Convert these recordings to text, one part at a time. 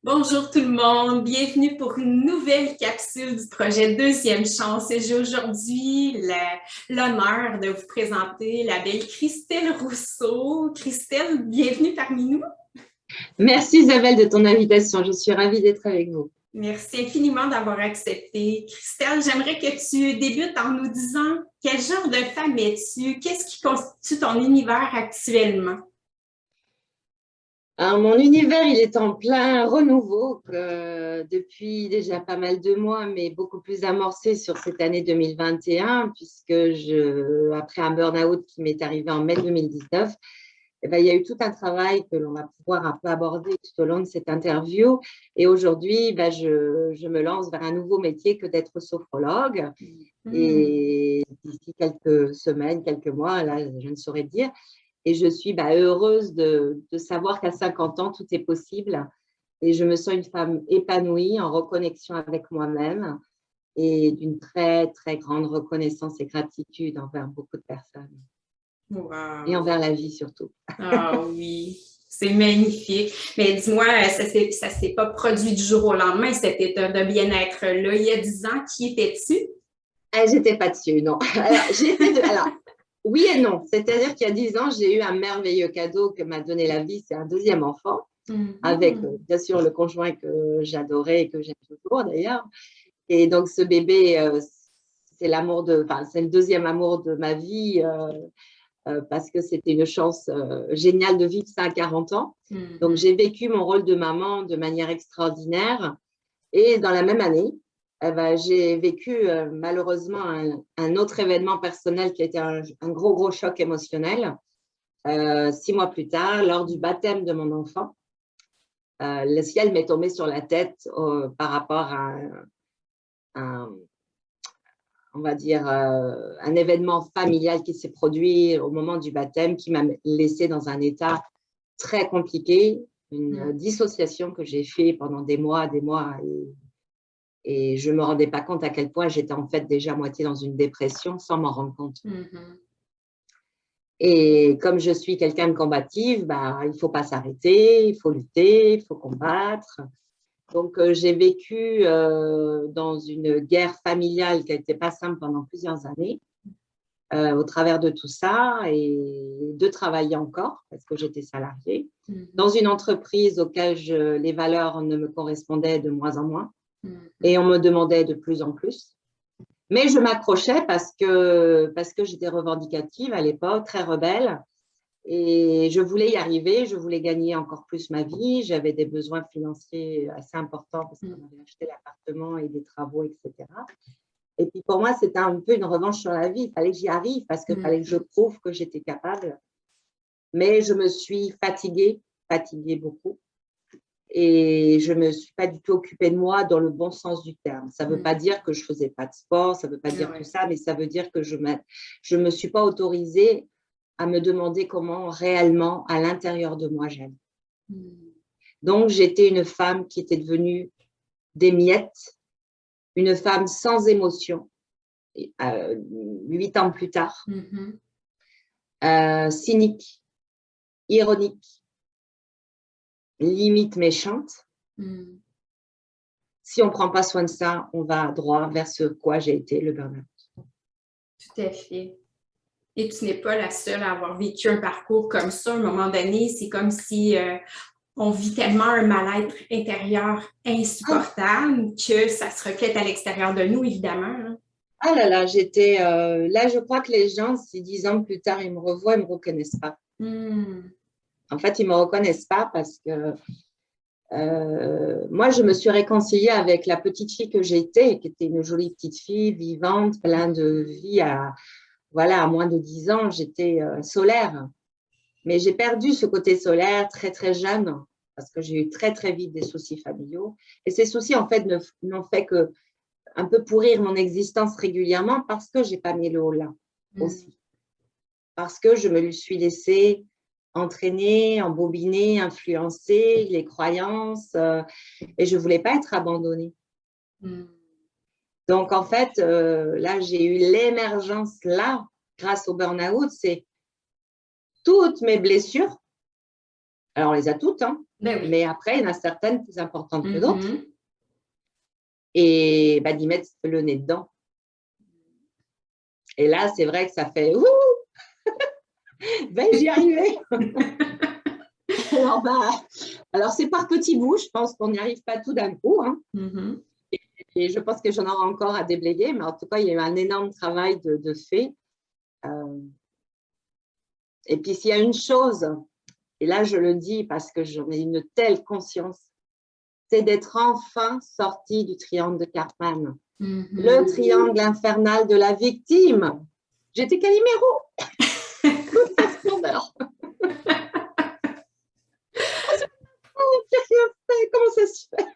Bonjour tout le monde, bienvenue pour une nouvelle capsule du projet Deuxième Chance. Et j'ai aujourd'hui l'honneur de vous présenter la belle Christelle Rousseau. Christelle, bienvenue parmi nous. Merci Isabelle de ton invitation. Je suis ravie d'être avec vous. Merci infiniment d'avoir accepté. Christelle, j'aimerais que tu débutes en nous disant quel genre de femme es-tu? Qu'est-ce qui constitue ton univers actuellement? Alors, mon univers, il est en plein renouveau depuis déjà pas mal de mois, mais beaucoup plus amorcé sur cette année 2021, puisque après un burn-out qui m'est arrivé en mai 2019, eh ben, il y a eu tout un travail que l'on va pouvoir un peu aborder tout au long de cette interview. Et aujourd'hui, ben, je me lance vers un nouveau métier que d'être sophrologue. Et d'ici quelques semaines, quelques mois, là, je ne saurais dire. Et je suis heureuse de savoir qu'à 50 ans, tout est possible. Et je me sens une femme épanouie, en reconnexion avec moi-même et d'une très, très grande reconnaissance et gratitude envers beaucoup de personnes. Et Wow. envers la vie surtout. Ah oui, c'est magnifique. Mais dis-moi, ça s'est pas produit du jour au lendemain, cet état de bien-être-là. Il y a 10 ans, qui étais-tu? Ah, j'étais pas dessus, non. Alors, oui et non. C'est-à-dire qu'il y a 10 ans, j'ai eu un merveilleux cadeau que m'a donné la vie. C'est un deuxième enfant, avec bien sûr le conjoint que j'adorais et que j'aime toujours d'ailleurs. Et donc, ce bébé, c'est c'est le deuxième amour de ma vie parce que c'était une chance géniale de vivre ça à 40 ans. Donc, j'ai vécu mon rôle de maman de manière extraordinaire. Et dans la même année, j'ai vécu malheureusement un autre événement personnel qui a été un gros, gros choc émotionnel. 6 mois plus tard, lors du baptême de mon enfant, le ciel m'est tombé sur la tête par rapport à on va dire, un événement familial qui s'est produit au moment du baptême qui m'a laissé dans un état très compliqué, une dissociation que j'ai fait pendant des mois. Et je ne me rendais pas compte à quel point j'étais en fait déjà à moitié dans une dépression sans m'en rendre compte. Et comme je suis quelqu'un de combative, il ne faut pas s'arrêter, il faut lutter, il faut combattre. Donc, j'ai vécu dans une guerre familiale qui n'était pas simple pendant plusieurs années, au travers de tout ça, et de travailler encore, parce que j'étais salariée, dans une entreprise auquel les valeurs ne me correspondaient de moins en moins, et on me demandait de plus en plus. Mais je m'accrochais parce que j'étais revendicative à l'époque, très rebelle, et je voulais y arriver, je voulais gagner encore plus ma vie. J'avais des besoins financiers assez importants parce qu'on avait acheté l'appartement et des travaux, etc. Et puis pour moi, c'était un peu une revanche sur la vie. Il fallait que j'y arrive parce qu'il fallait que je prouve que j'étais capable. Mais je me suis fatiguée beaucoup. Et je ne me suis pas du tout occupée de moi dans le bon sens du terme. Ça ne veut pas dire que je ne faisais pas de sport, ça ne veut pas dire tout ça, mais ça veut dire que je ne me suis pas autorisée à me demander comment réellement, à l'intérieur de moi, j'aime. Donc, j'étais une femme qui était devenue des miettes, une femme sans émotion, 8 ans plus tard, cynique, ironique, limite méchante. Si on ne prend pas soin de ça, on va droit vers ce quoi j'ai été, le burn-out. Tout à fait. Et tu n'es pas la seule à avoir vécu un parcours comme ça. À un moment donné, c'est comme si on vit tellement un mal-être intérieur insupportable que ça se reflète à l'extérieur de nous, évidemment. Ah là là, là, je crois que les gens, si 10 ans plus tard, ils me revoient, ils ne me reconnaissent pas. En fait, ils ne me reconnaissent pas parce que moi, je me suis réconciliée avec la petite fille que j'étais, qui était une jolie petite fille, vivante, pleine de vie. À moins de 10 ans, j'étais solaire. Mais j'ai perdu ce côté solaire très, très jeune parce que j'ai eu très, très vite des soucis familiaux. Et ces soucis, en fait, n'ont fait que un peu pourrir mon existence régulièrement parce que je n'ai pas mis le haut là aussi. Parce que je me suis laissée entraîner, embobiner, influencer les croyances et je ne voulais pas être abandonnée. Donc, en fait, là, j'ai eu l'émergence là, grâce au burn-out, c'est toutes mes blessures Alors, on les a toutes, hein, Ben oui. mais après, il y en a certaines plus importantes que d'autres. Mhm. Et d'y mettre le nez dedans. Et là, c'est vrai que ça fait ouh, vais-je y arriver? Alors, alors c'est par petits bouts, je pense qu'on n'y arrive pas tout d'un coup. Hein. Mhm. Et je pense que j'en aurai encore à déblayer, mais en tout cas, il y a eu un énorme travail de fait. Et puis, s'il y a une chose, et là, je le dis parce que j'en ai une telle conscience, c'est d'être enfin sorti du triangle de Karpman. Le triangle infernal de la victime. J'étais Calimero. Toute sa splendeur. Comment ça se fait?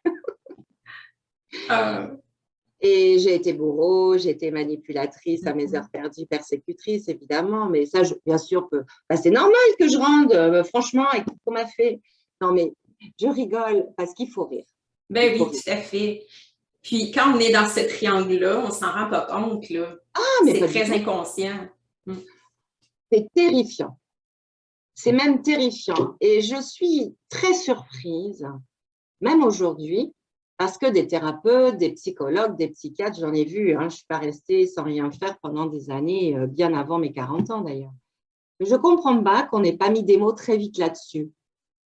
Et j'ai été bourreau, j'ai été manipulatrice à mes heures perdues, persécutrice, évidemment. Mais ça, bien sûr, c'est normal que je rende, franchement, avec tout ce qu'on m'a fait. Non, mais je rigole parce qu'il faut rire. Ben oui, tout à fait. Puis quand on est dans ce triangle-là, on s'en rend pas compte, là. Mais c'est pas très du tout. inconscient. C'est terrifiant. C'est même terrifiant. Et je suis très surprise, même aujourd'hui, parce que des thérapeutes, des psychologues, des psychiatres, j'en ai vu. Hein, je ne suis pas restée sans rien faire pendant des années, bien avant mes 40 ans d'ailleurs. Mais je ne comprends pas qu'on n'ait pas mis des mots très vite là-dessus.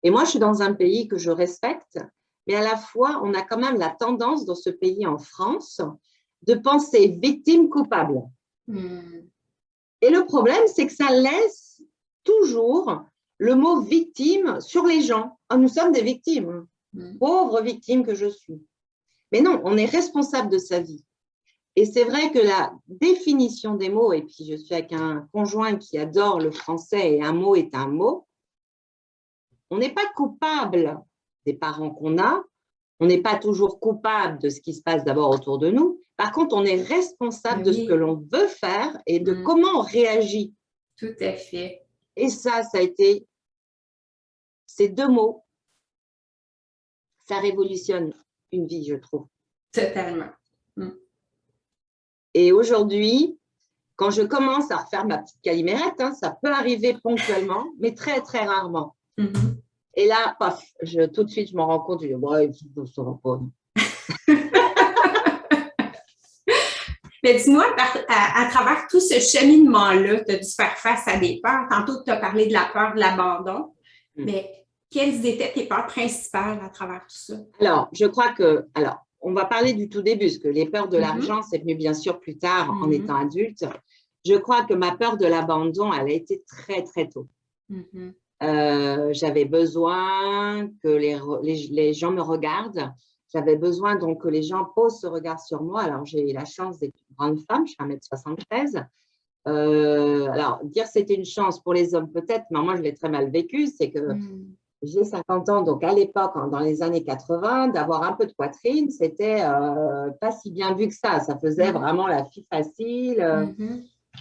Et moi, je suis dans un pays que je respecte, mais à la fois, on a quand même la tendance dans ce pays, en France, de penser victime coupable. Et le problème, c'est que ça laisse toujours le mot victime sur les gens. Oh, nous sommes des victimes. Pauvre victime que je suis. Mais non, on est responsable de sa vie. Et c'est vrai que la définition des mots, et puis je suis avec un conjoint qui adore le français et un mot est un mot, on n'est pas coupable des parents qu'on a, on n'est pas toujours coupable de ce qui se passe d'abord autour de nous. Par contre, on est responsable de ce que l'on veut faire et de comment on réagit. Tout à fait. Et ça a été ces deux mots. Ça révolutionne une vie, je trouve. Totalement. Et aujourd'hui, quand je commence à refaire ma petite calimérette, hein, ça peut arriver ponctuellement, mais très, très rarement. Et là, paf, tout de suite, je m'en rends compte. Je dis, ouais, je ne saurais pas. Mais dis-moi, à travers tout ce cheminement-là, tu as dû faire face à des peurs. Tantôt, tu as parlé de la peur de l'abandon. Mais quelles étaient tes peurs principales à travers tout ça? Alors, je crois que, on va parler du tout début, parce que les peurs de l'argent, c'est venu bien sûr plus tard en étant adulte. Je crois que ma peur de l'abandon, elle a été très, très tôt. J'avais besoin que les gens me regardent. J'avais besoin donc que les gens posent ce regard sur moi. Alors, j'ai eu la chance d'être une grande femme, je fais 1m73. Alors, dire c'était une chance pour les hommes peut-être, mais moi, je l'ai très mal vécu. C'est que j'ai 50 ans, donc à l'époque, dans les années 80, d'avoir un peu de poitrine, c'était pas si bien vu que ça. Ça faisait vraiment la fille facile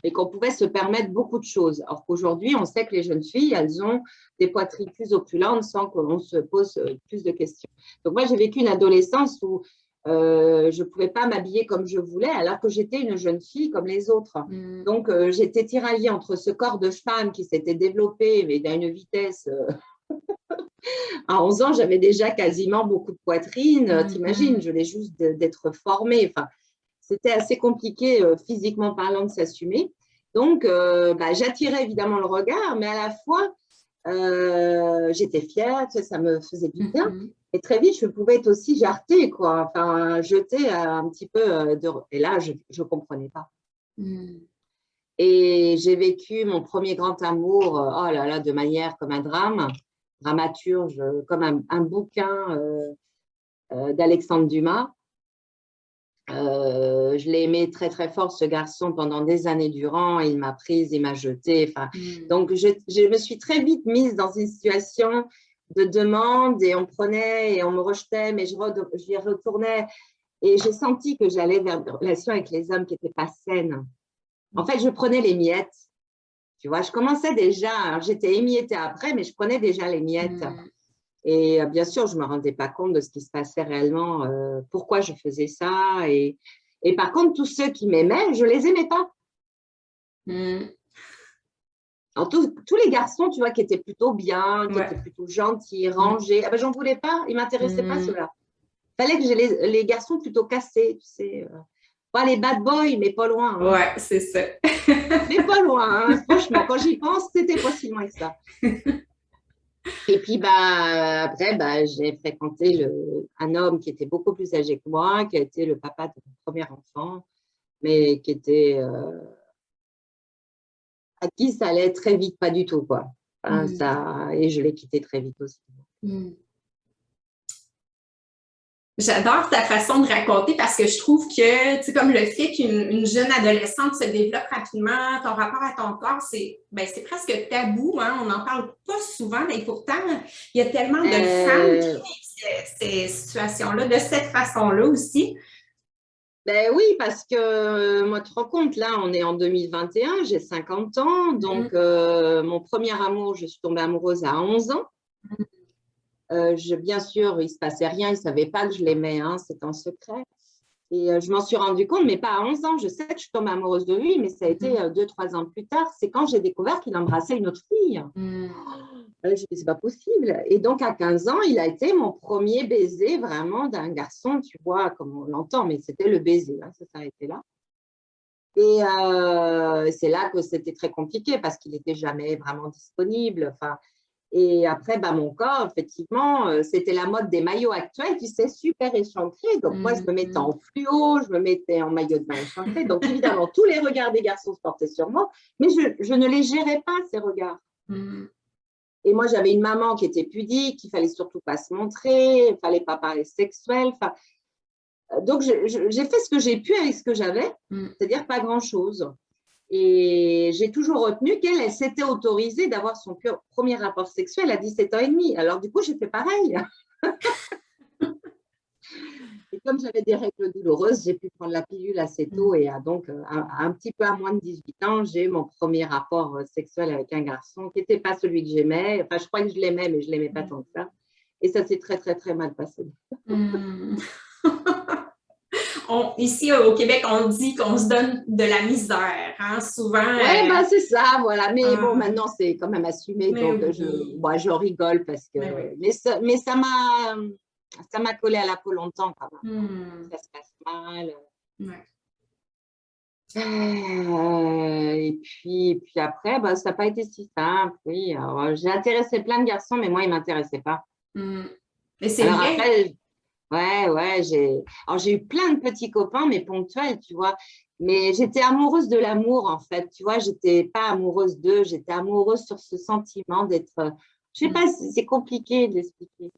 et qu'on pouvait se permettre beaucoup de choses. Alors qu'aujourd'hui, on sait que les jeunes filles, elles ont des poitrines plus opulentes sans qu'on se pose plus de questions. Donc moi, j'ai vécu une adolescence où je ne pouvais pas m'habiller comme je voulais alors que j'étais une jeune fille comme les autres. Donc, j'étais tiraillée entre ce corps de femme qui s'était développé, mais à une vitesse… À 11 ans, j'avais déjà quasiment beaucoup de poitrine. T'imagines, je venais juste d'être formée. Enfin, c'était assez compliqué physiquement parlant de s'assumer. Donc, j'attirais évidemment le regard, mais à la fois, j'étais fière, tu sais, ça me faisait du bien. Et très vite, je pouvais être aussi jarretée, quoi. Enfin, jeter un petit peu de… Et là, je ne comprenais pas. Et j'ai vécu mon premier grand amour, oh là là, de manière comme un drame, dramaturge, comme un bouquin d'Alexandre Dumas. Je l'ai aimé très, très fort, ce garçon, pendant des années durant. Il m'a prise, il m'a jetée. Donc, je me suis très vite mise dans une situation de demande et on prenait et on me rejetait, mais j'y retournais. Et j'ai senti que j'allais vers des relations avec les hommes qui n'étaient pas saines. En fait, je prenais les miettes. Tu vois, je commençais déjà, j'étais émiettée après, mais je prenais déjà les miettes. Et bien sûr, je ne me rendais pas compte de ce qui se passait réellement, pourquoi je faisais ça. Et par contre, tous ceux qui m'aimaient, je ne les aimais pas. Alors, tous les garçons, tu vois, qui étaient plutôt bien, qui Ouais. étaient plutôt gentils, rangés, ah ben, j'en voulais pas, ils m'intéressaient pas, ceux-là. Il fallait que j'ai les garçons plutôt cassés, tu sais. Pas les bad boys, mais pas loin. Hein. Ouais, c'est ça. Mais pas loin, hein. Franchement, quand j'y pense, c'était pas si loin que ça. Et puis, bah, après, bah, j'ai fréquenté un homme qui était beaucoup plus âgé que moi, qui a été le papa de mon premier enfant, mais qui était à qui ça allait très vite, pas du tout, quoi. Hein, et je l'ai quitté très vite aussi. J'adore ta façon de raconter parce que je trouve que, tu sais, comme le fait qu'une jeune adolescente se développe rapidement, ton rapport à ton corps, c'est presque tabou, hein? On n'en parle pas souvent, mais pourtant, il y a tellement de femmes qui vivent ces situations-là de cette façon-là aussi. Ben oui, parce que moi, tu te rends compte, là, on est en 2021, j'ai 50 ans, donc mon premier amour, je suis tombée amoureuse à 11 ans. Bien sûr, il ne se passait rien, il ne savait pas que je l'aimais, hein, c'était en secret. Et je m'en suis rendu compte, mais pas à 11 ans. Je sais que je suis tombée amoureuse de lui, mais ça a été 2-3 ans plus tard. C'est quand j'ai découvert qu'il embrassait une autre fille. Je me suis dit, c'est pas possible. Et donc, à 15 ans, il a été mon premier baiser vraiment d'un garçon, tu vois, comme on l'entend, mais c'était le baiser, hein, ça s'arrêtait là. Et c'est là que c'était très compliqué parce qu'il n'était jamais vraiment disponible. Enfin, et après, bah, mon corps, effectivement, c'était la mode des maillots actuels, tu sais, super échancré. Donc, moi, je me mettais en fluo, je me mettais en maillot de bain échancré. Donc, évidemment, tous les regards des garçons se portaient sur moi, mais je ne les gérais pas, ces regards. Et moi, j'avais une maman qui était pudique, il fallait surtout pas se montrer, il fallait pas parler sexuel. Enfin, donc, j'ai fait ce que j'ai pu avec ce que j'avais, c'est-à-dire pas grand-chose. Et j'ai toujours retenu qu'elle s'était autorisée d'avoir son premier rapport sexuel à 17 ans et demi. Alors, du coup, j'ai fait pareil. Et comme j'avais des règles douloureuses, j'ai pu prendre la pilule assez tôt. Et donc, un petit peu à moins de 18 ans, j'ai eu mon premier rapport sexuel avec un garçon qui n'était pas celui que j'aimais. Enfin, je crois que je l'aimais, mais je ne l'aimais pas tant que ça. Et ça s'est très, très, très mal passé. Ici, au Québec, on dit qu'on se donne de la misère, hein, souvent. Oui, bah, c'est ça, voilà. Mais bon, maintenant, c'est quand même assumé. Donc, oui. moi, je rigole parce que… Mais ça m'a collé à la peau longtemps quand même. Ça se passe mal. Et puis après, bah, ça n'a pas été si simple. Oui, j'ai intéressé plein de garçons, mais moi, ils ne m'intéressaient pas. Mais c'est Alors vrai. après, ouais, j'ai eu plein de petits copains, mais ponctuels, tu vois. Mais j'étais amoureuse de l'amour, en fait. Tu vois, j'étais pas amoureuse d'eux, j'étais amoureuse sur ce sentiment d'être… Je sais pas, c'est compliqué de l'expliquer.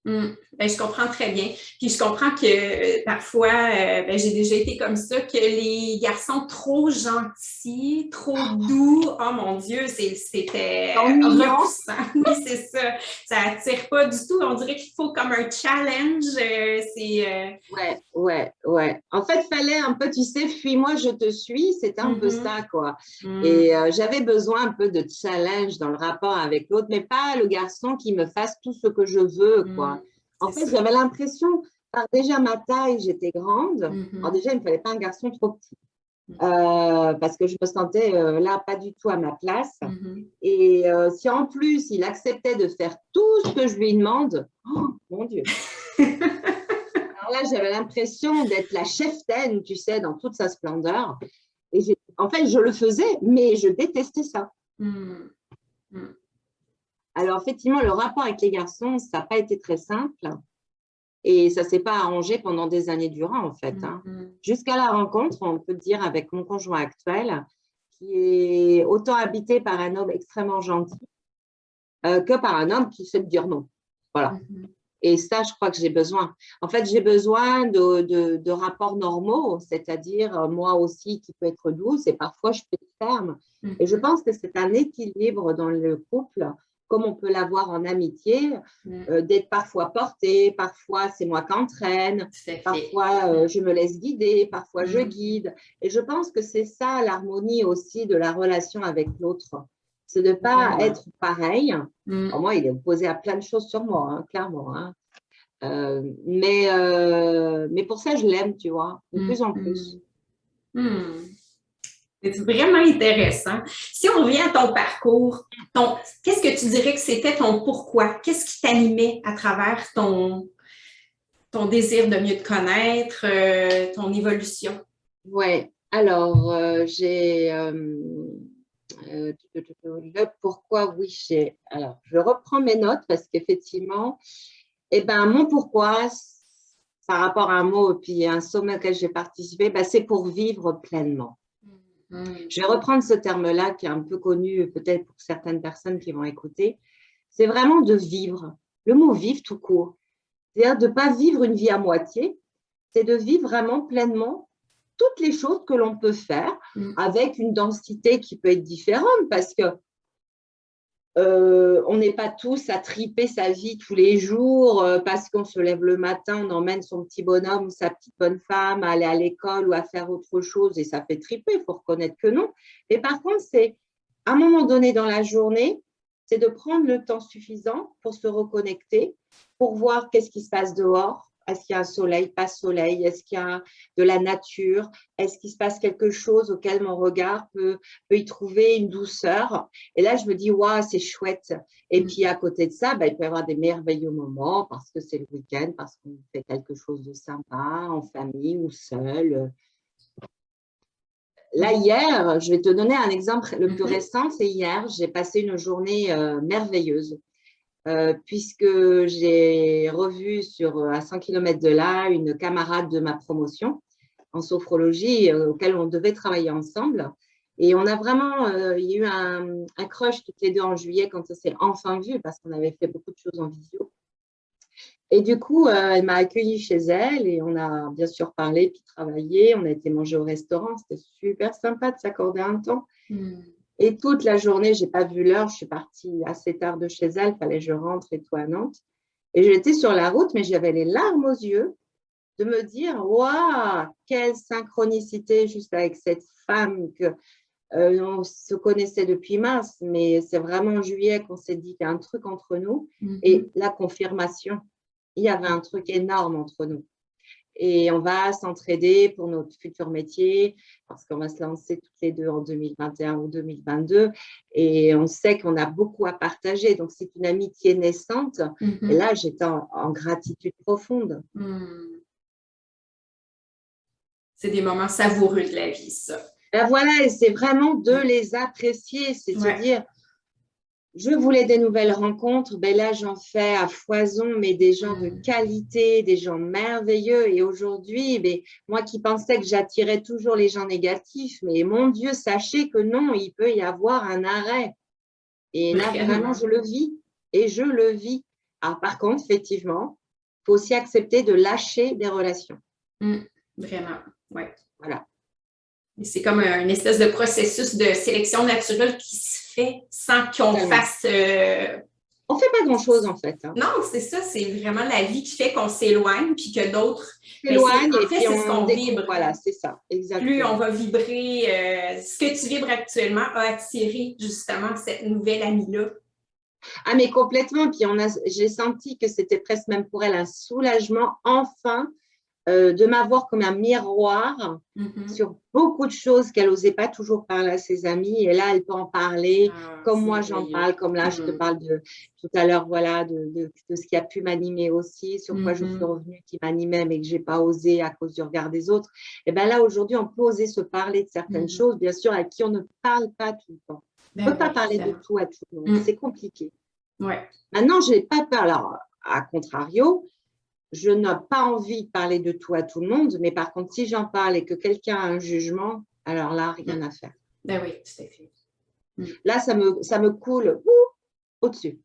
Ben, je comprends très bien. Puis je comprends que parfois, j'ai déjà été comme ça, que les garçons trop gentils, trop doux, oh mon Dieu, c'était repoussant. Oui, c'est ça. Ça attire pas du tout. On dirait qu'il faut comme un challenge. Ouais. En fait, il fallait un peu, tu sais, fuis-moi, je te suis. C'était un peu ça, quoi. Et j'avais besoin un peu de challenge dans le rapport avec l'autre, mais pas le garçon qui me fasse tout ce que je veux, quoi. En fait, j'avais l'impression, par déjà ma taille, j'étais grande. Alors déjà, il ne me fallait pas un garçon trop petit. Parce que je me sentais là pas du tout à ma place. Et si en plus il acceptait de faire tout ce que je lui demande, oh mon Dieu. Alors là, j'avais l'impression d'être la cheftaine, tu sais, dans toute sa splendeur. Et en fait, je le faisais, mais je détestais ça. Alors effectivement, le rapport avec les garçons, ça n'a pas été très simple. Et ça ne s'est pas arrangé pendant des années durant, en fait. Jusqu'à la rencontre, on peut dire, avec mon conjoint actuel, qui est autant habité par un homme extrêmement gentil que par un homme qui sait me dire non. Voilà. Et ça, je crois que j'ai besoin. En fait, j'ai besoin de rapports normaux, c'est-à-dire moi aussi qui peut être douce et parfois je peux être ferme. Et je pense que c'est un équilibre dans le couple, comme on peut l'avoir en amitié, d'être parfois portée, parfois c'est moi qui entraîne, parfois je me laisse guider, parfois je guide. Et je pense que c'est ça l'harmonie aussi de la relation avec l'autre. C'est de ne pas être pareil. Alors moi, il est opposé à plein de choses sur moi, hein, clairement. Hein. Mais pour ça, je l'aime, tu vois, de plus en plus. C'est vraiment intéressant. Si on revient à ton parcours, qu'est-ce que tu dirais que c'était ton pourquoi? Qu'est-ce qui t'animait à travers ton désir de mieux te connaître, ton évolution? Ouais, alors le pourquoi, oui, alors je reprends mes notes parce qu'effectivement, mon pourquoi par rapport à un mot et puis à un sommet auquel j'ai participé, c'est pour vivre pleinement. Je vais reprendre ce terme-là qui est un peu connu peut-être pour certaines personnes qui vont écouter. C'est vraiment de vivre. Le mot vivre tout court. C'est-à-dire de ne pas vivre une vie à moitié, c'est de vivre vraiment pleinement toutes les choses que l'on peut faire avec une densité qui peut être différente parce que on n'est pas tous à triper sa vie tous les jours parce qu'on se lève le matin, on emmène son petit bonhomme ou sa petite bonne femme à aller à l'école ou à faire autre chose et ça fait triper, il faut reconnaître que non. Mais par contre, c'est à un moment donné dans la journée, c'est de prendre le temps suffisant pour se reconnecter, pour voir qu'est-ce qui se passe dehors. Est-ce qu'il y a un soleil, pas soleil? Est-ce qu'il y a de la nature? Est-ce qu'il se passe quelque chose auquel mon regard peut y trouver une douceur? Et là, je me dis, waouh, c'est chouette. Et puis, à côté de ça, il peut y avoir des merveilleux moments parce que c'est le week-end, parce qu'on fait quelque chose de sympa, en famille ou seul. Là, hier, je vais te donner un exemple le plus récent, c'est hier, j'ai passé une journée merveilleuse. Puisque j'ai revu à 100 km de là une camarade de ma promotion en sophrologie auquel on devait travailler ensemble. Et on a vraiment, il y a eu un crush toutes les deux en juillet quand on s'est enfin vu parce qu'on avait fait beaucoup de choses en visio. Et du coup, elle m'a accueillie chez elle et on a bien sûr parlé puis travaillé. On a été manger au restaurant. C'était super sympa de s'accorder un temps. Et toute la journée, je n'ai pas vu l'heure. Je suis partie assez tard de chez elle. Il fallait que je rentre et tout à Nantes. Et j'étais sur la route, mais j'avais les larmes aux yeux de me dire, waouh, quelle synchronicité juste avec cette femme que on se connaissait depuis mars, mais c'est vraiment en juillet qu'on s'est dit qu'il y a un truc entre nous. Et la confirmation, il y avait un truc énorme entre nous. Et on va s'entraider pour notre futur métier parce qu'on va se lancer toutes les deux en 2021 ou 2022 et on sait qu'on a beaucoup à partager. Donc, c'est une amitié naissante. Et là, j'étais en gratitude profonde. C'est des moments savoureux de la vie, ça. Ben voilà, et c'est vraiment de les apprécier, c'est se dire, je voulais des nouvelles rencontres, là j'en fais à foison, mais des gens de qualité, des gens merveilleux. Et aujourd'hui, moi qui pensais que j'attirais toujours les gens négatifs, mais mon Dieu, sachez que non, il peut y avoir un arrêt. Et là, vraiment, je le vis. Et je le vis. Alors, par contre, effectivement, il faut aussi accepter de lâcher des relations. Vraiment, oui. Voilà. C'est comme une espèce de processus de sélection naturelle qui se fait sans qu'on fasse… On ne fait pas grand-chose, en fait. Non, c'est ça. C'est vraiment la vie qui fait qu'on s'éloigne puis que d'autres… s'éloignent en fait, c'est ce qu'on vibre. Voilà, c'est ça, exactement. Plus on va vibrer, ce que tu vibres actuellement a attiré justement cette nouvelle amie-là. Ah, mais complètement. Puis j'ai senti que c'était presque même pour elle un soulagement, enfin, de m'avoir comme un miroir sur beaucoup de choses qu'elle n'osait pas toujours parler à ses amis. Et là, elle peut en parler comme moi j'en parle, comme là, je te parle tout à l'heure, voilà, de ce qui a pu m'animer aussi, sur quoi je suis revenue, qui m'animait, mais que je n'ai pas osé à cause du regard des autres. Et bien là, aujourd'hui, on peut oser se parler de certaines choses, bien sûr, à qui on ne parle pas tout le temps. On ne peut pas parler de tout à tout le monde. C'est compliqué. Ouais. Maintenant, je n'ai pas peur. Alors, à contrario, je n'ai pas envie de parler de tout à tout le monde, mais par contre, si j'en parle et que quelqu'un a un jugement, alors là, rien à faire. Ben oui, tout à fait. Là, ça me coule au-dessus.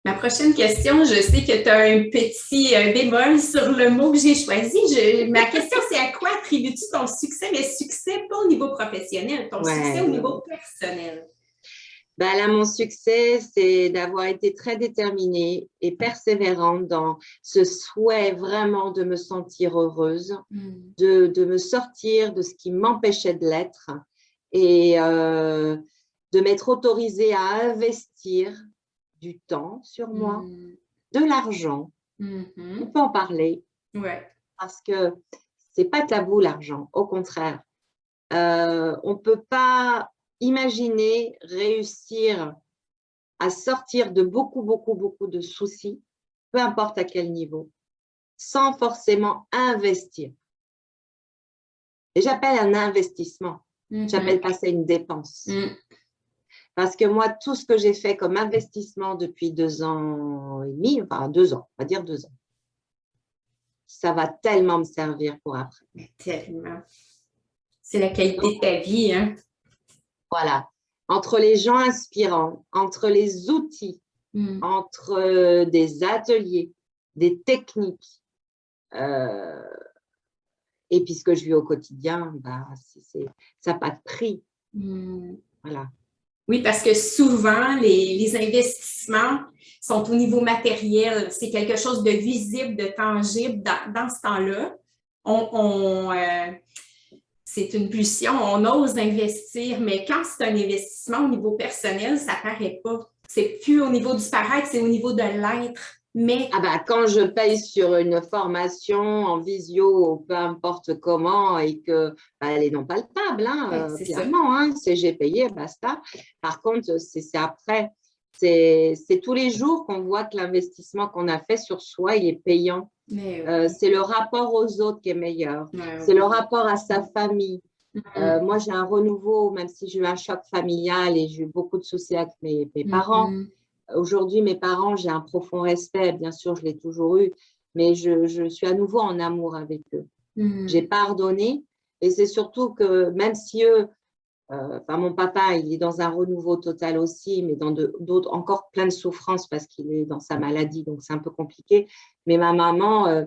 Ma prochaine question, je sais que tu as un petit bémol sur le mot que j'ai choisi. Ma question, c'est à quoi attribues-tu ton succès, mais succès pas au niveau professionnel, ton succès au niveau personnel? Là, mon succès, c'est d'avoir été très déterminée et persévérante dans ce souhait vraiment de me sentir heureuse, de me sortir de ce qui m'empêchait de l'être et de m'être autorisée à investir du temps sur moi, de l'argent. On peut en parler parce que C'est pas tabou l'argent, au contraire. On ne peut pas imaginer réussir à sortir de beaucoup, beaucoup, beaucoup de soucis, peu importe à quel niveau, sans forcément investir. Et j'appelle un investissement. J'appelle pas ça une dépense. Parce que moi, tout ce que j'ai fait comme investissement depuis 2 ans et demi, enfin 2 ans, on va dire 2 ans, ça va tellement me servir pour après. Tellement. C'est la qualité de ta vie, hein? Voilà. Entre les gens inspirants, entre les outils, entre des ateliers, des techniques, et puis ce que je vis au quotidien, bah, ça n'a pas de prix. Voilà. Oui, parce que souvent, les investissements sont au niveau matériel. C'est quelque chose de visible, de tangible. Dans ce temps-là, c'est une pulsion, on ose investir, mais quand c'est un investissement au niveau personnel, ça ne paraît pas. C'est plus au niveau du paraître, c'est au niveau de l'être. Mais quand je paye sur une formation en visio, peu importe comment, et que elle est non palpable, clairement, j'ai payé, basta. Par contre, c'est après, c'est tous les jours qu'on voit que l'investissement qu'on a fait sur soi, il est payant. C'est le rapport aux autres qui est meilleur. C'est le rapport à sa famille. Moi, j'ai un renouveau, même si j'ai eu un choc familial et j'ai eu beaucoup de soucis avec mes parents. Aujourd'hui, mes parents, j'ai un profond respect, bien sûr, je l'ai toujours eu, mais je suis à nouveau en amour avec eux. J'ai pardonné, et c'est surtout que même si eux, mon papa, il est dans un renouveau total aussi, mais dans d'autres, encore plein de souffrances parce qu'il est dans sa maladie, donc c'est un peu compliqué. Mais ma maman,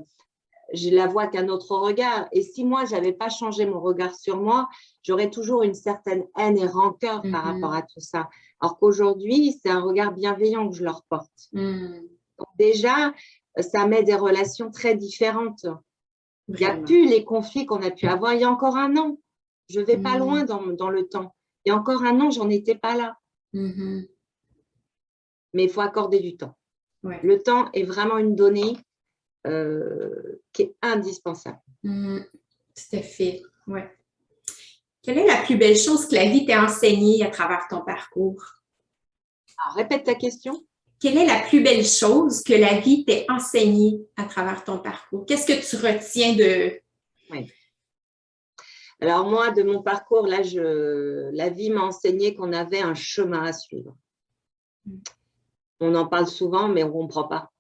je la vois qu'un autre regard. Et si moi, je n'avais pas changé mon regard sur moi, j'aurais toujours une certaine haine et rancœur par rapport à tout ça. Alors qu'aujourd'hui, c'est un regard bienveillant que je leur porte. Donc déjà, ça met des relations très différentes. Il n'y a plus les conflits qu'on a pu avoir il y a encore un an. Je ne vais pas loin dans le temps. Il y a encore un an, j'en étais pas là. Mais il faut accorder du temps. Le temps est vraiment une donnée qui est indispensable. Tout à fait, oui. Quelle est la plus belle chose que la vie t'a enseignée à travers ton parcours? Alors, répète ta question. Quelle est la plus belle chose que la vie t'ait enseignée à travers ton parcours? Qu'est-ce que tu retiens de… Oui. Alors moi, de mon parcours, là, la vie m'a enseigné qu'on avait un chemin à suivre. On en parle souvent, mais on ne comprend pas.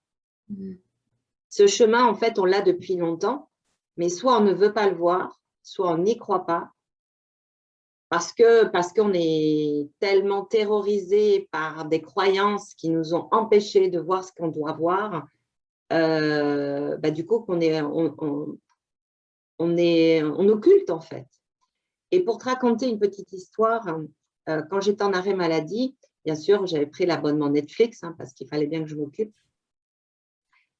Ce chemin, en fait, on l'a depuis longtemps, mais soit on ne veut pas le voir, soit on n'y croit pas, parce qu'on est tellement terrorisé par des croyances qui nous ont empêchés de voir ce qu'on doit voir, du coup, on occulte, en fait. Et pour te raconter une petite histoire, quand j'étais en arrêt maladie, bien sûr, j'avais pris l'abonnement Netflix, parce qu'il fallait bien que je m'occupe.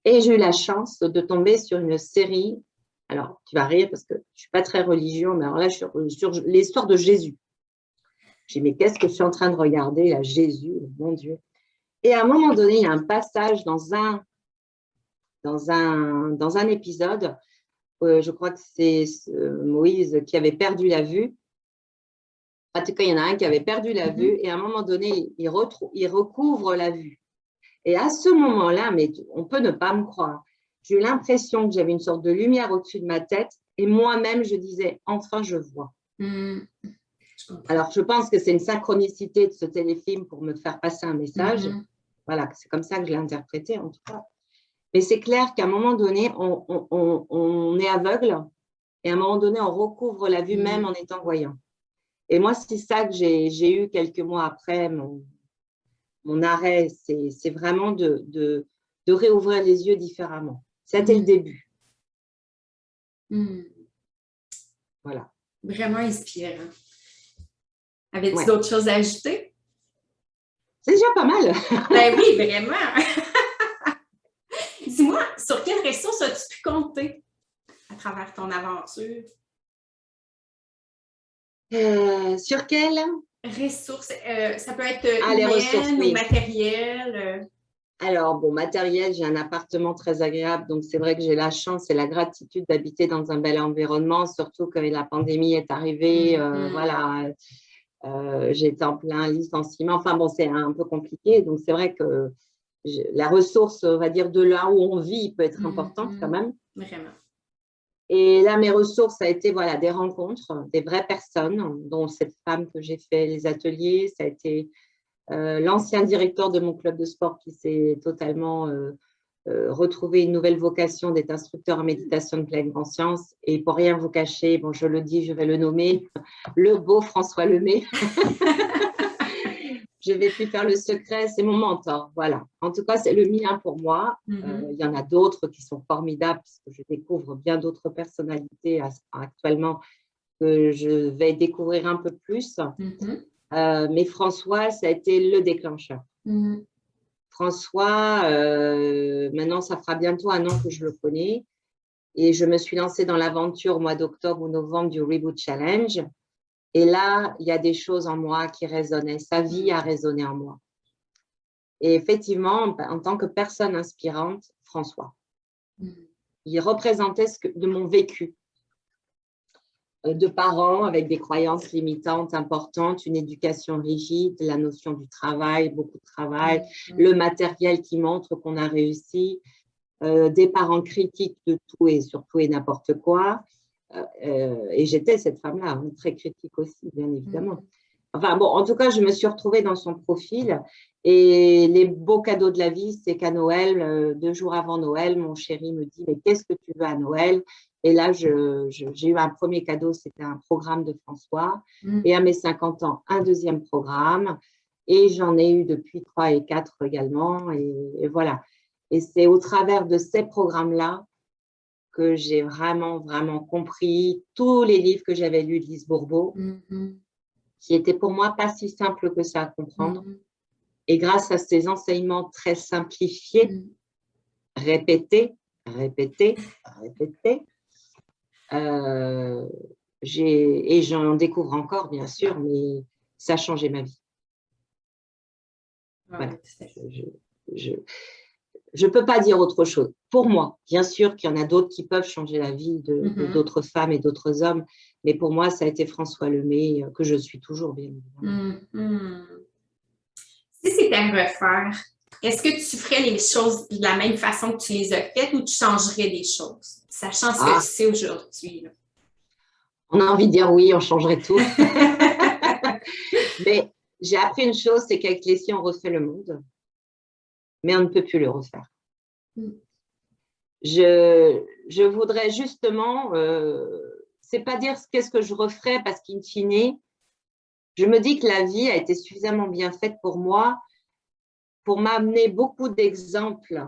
Et j'ai eu la chance de tomber sur une série. Alors, tu vas rire parce que je ne suis pas très religieux, mais alors là, sur l'histoire de Jésus. J'ai dit, mais qu'est-ce que je suis en train de regarder, là, Jésus, mon Dieu. Et à un moment donné, il y a un passage dans un épisode, je crois que c'est Moïse qui avait perdu la vue. En tout cas, il y en a un qui avait perdu la vue, et à un moment donné, il recouvre la vue. Et à ce moment-là, mais on peut ne pas me croire, j'ai eu l'impression que j'avais une sorte de lumière au-dessus de ma tête, et moi-même, je disais, enfin, je vois. Alors, je pense que c'est une synchronicité de ce téléfilm pour me faire passer un message. Voilà, c'est comme ça que je l'ai interprété, en tout cas. Mais c'est clair qu'à un moment donné, on est aveugle, et à un moment donné, on recouvre la vue même en étant voyant. Et moi, c'est ça que j'ai eu quelques mois après mon arrêt, c'est vraiment de réouvrir les yeux différemment. C'était le début. Voilà. Vraiment inspirant. Avais-tu d'autres choses à ajouter? C'est déjà pas mal. Ben oui, vraiment. Dis-moi, sur quelles ressources as-tu pu compter à travers ton aventure? Sur quelles ressources? Ça peut être les ressources, humaines oui. ou matérielles. Alors, bon, matériel, j'ai un appartement très agréable, donc c'est vrai que j'ai la chance et la gratitude d'habiter dans un bel environnement, surtout quand la pandémie est arrivée. Voilà, j'étais en plein licenciement. Enfin, bon, c'est un peu compliqué, donc c'est vrai que la ressource, on va dire, de là où on vit peut être importante quand même. Vraiment. Et là, mes ressources, ça a été voilà, des rencontres, des vraies personnes, dont cette femme que j'ai fait les ateliers, ça a été l'ancien directeur de mon club de sport qui s'est totalement retrouvé une nouvelle vocation d'être instructeur en méditation de pleine conscience. Et pour rien vous cacher, bon, je le dis, je vais le nommer, le beau François Lemay. Je vais plus faire le secret, c'est mon mentor. Voilà. En tout cas, c'est le mien pour moi. Il y en a d'autres qui sont formidables parce que je découvre bien d'autres personnalités actuellement que je vais découvrir un peu plus. Mais François, ça a été le déclencheur. François, maintenant, ça fera bientôt 1 an que je le connais. Et je me suis lancée dans l'aventure au mois d'octobre ou novembre du Reboot Challenge. Et là, il y a des choses en moi qui résonnaient. Sa vie a résonné en moi. Et effectivement, en tant que personne inspirante, François, il représentait de mon vécu de parents avec des croyances limitantes importantes, une éducation rigide, la notion du travail, beaucoup de travail, le matériel qui montre qu'on a réussi, des parents critiques de tout et surtout et n'importe quoi. Et j'étais cette femme-là, très critique aussi, bien évidemment. Enfin bon, en tout cas, je me suis retrouvée dans son profil. Et les beaux cadeaux de la vie, c'est qu'à Noël, 2 jours avant Noël, mon chéri me dit « Mais qu'est-ce que tu veux à Noël ?» Et là, j'ai eu un premier cadeau, c'était un programme de François. Et à mes 50 ans, un deuxième programme. Et j'en ai eu depuis 3 et 4 également. Et voilà. Et c'est au travers de ces programmes-là que j'ai vraiment, vraiment compris tous les livres que j'avais lus de Lise Bourbeau, qui étaient pour moi pas si simples que ça à comprendre. Et grâce à ces enseignements très simplifiés, répétés, et j'en découvre encore, bien sûr, mais ça a changé ma vie. Voilà. Je ne peux pas dire autre chose. Pour moi, bien sûr qu'il y en a d'autres qui peuvent changer la vie d'autres femmes et d'autres hommes, mais pour moi, ça a été François Lemay, que je suis toujours, bien évidemment. Si c'était à refaire, est-ce que tu ferais les choses de la même façon que tu les as faites ou tu changerais des choses, sachant ce que tu sais aujourd'hui? On a envie de dire oui, on changerait tout. Mais j'ai appris une chose, c'est qu'avec Leslie, on refait le monde, mais on ne peut plus le refaire. Je voudrais justement, c'est pas dire qu'est-ce que je referais, parce qu'in fine, je me dis que la vie a été suffisamment bien faite pour moi pour m'amener beaucoup d'exemples,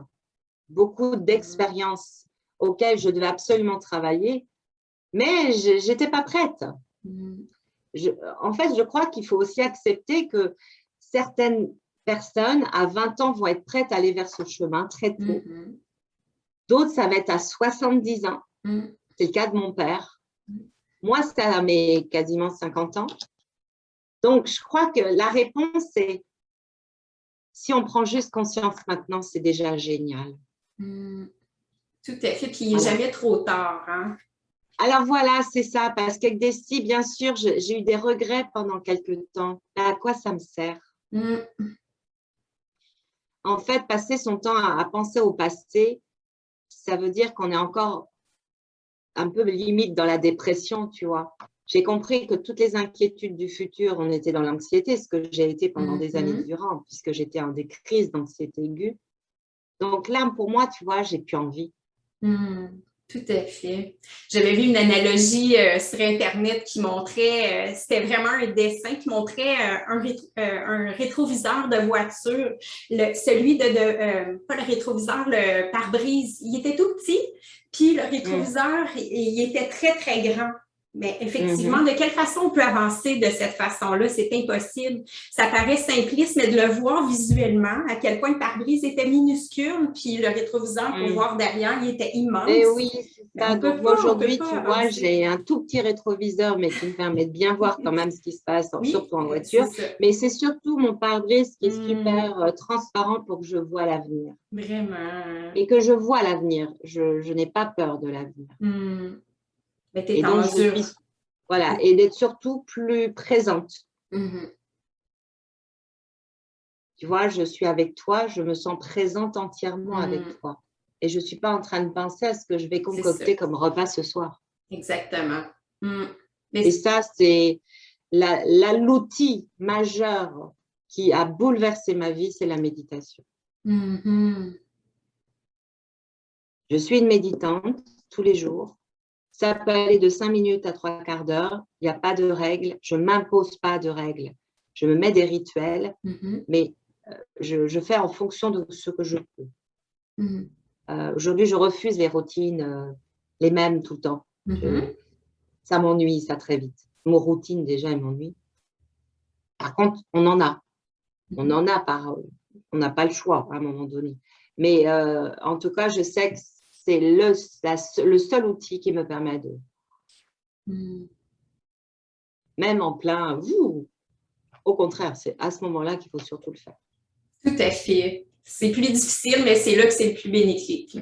beaucoup d'expériences auxquelles je devais absolument travailler, mais je n'étais pas prête. En fait, je crois qu'il faut aussi accepter que certaines personnes à 20 ans vont être prêtes à aller vers ce chemin très tôt. D'autres, ça va être à 70 ans. C'est le cas de mon père. Moi, c'est à mes quasiment 50 ans. Donc, je crois que la réponse est, si on prend juste conscience maintenant, c'est déjà génial. Tout à fait. Puis, il n'est jamais trop tard. Hein? Alors voilà, c'est ça. Parce qu'avec Desti, bien sûr, j'ai eu des regrets pendant quelques temps. À quoi ça me sert? En fait, passer son temps à penser au passé, ça veut dire qu'on est encore un peu limite dans la dépression, tu vois. J'ai compris que toutes les inquiétudes du futur, on était dans l'anxiété, ce que j'ai été pendant des années durant, puisque j'étais en des crises d'anxiété aiguë. Donc là, pour moi, tu vois, j'ai plus envie. Tout à fait. J'avais vu une analogie sur Internet qui montrait, c'était vraiment un dessin qui montrait un rétroviseur de voiture. Celui pas le rétroviseur, le pare-brise, il était tout petit, puis le rétroviseur, il était très, très grand. Mais effectivement, de quelle façon on peut avancer de cette façon-là? C'est impossible. Ça paraît simpliste, mais de le voir visuellement, à quel point le pare-brise était minuscule, puis le rétroviseur pour voir derrière, il était immense. Et oui, c'est Mais ça. on peut Donc, moi, pas, on peut aujourd'hui, pas tu vois, avancer. j'ai un tout petit rétroviseur, mais qui me permet de bien voir quand même ce qui se passe, Oui, surtout en c'est voiture. ça. Mais c'est surtout mon pare-brise qui est super transparent pour que je vois l'avenir. Vraiment. Et que je vois l'avenir. Je n'ai pas peur de l'avenir. Mais tu es Et en donc, mesure. Voilà, et d'être surtout plus présente. Tu vois, je suis avec toi, je me sens présente entièrement avec toi. Et je ne suis pas en train de penser à ce que je vais concocter comme repas ce soir. Exactement. Et ça, c'est l'outil majeur qui a bouleversé ma vie, c'est la méditation. Je suis une méditante tous les jours. Ça peut aller de 5 minutes à 3/4 d'heure. Il n'y a pas de règles. Je ne m'impose pas de règles. Je me mets des rituels, mais je fais en fonction de ce que je peux. Aujourd'hui, je refuse les routines, les mêmes tout le temps. Ça m'ennuie, ça, très vite. Mon routine, déjà, elle m'ennuie. Par contre, on en a. On n'a pas le choix à un moment donné. Mais en tout cas, je sais que c'est le seul outil qui me permet de… Même en plein… Au contraire, c'est à ce moment-là qu'il faut surtout le faire. Tout à fait. C'est plus difficile, mais c'est là que c'est le plus bénéfique.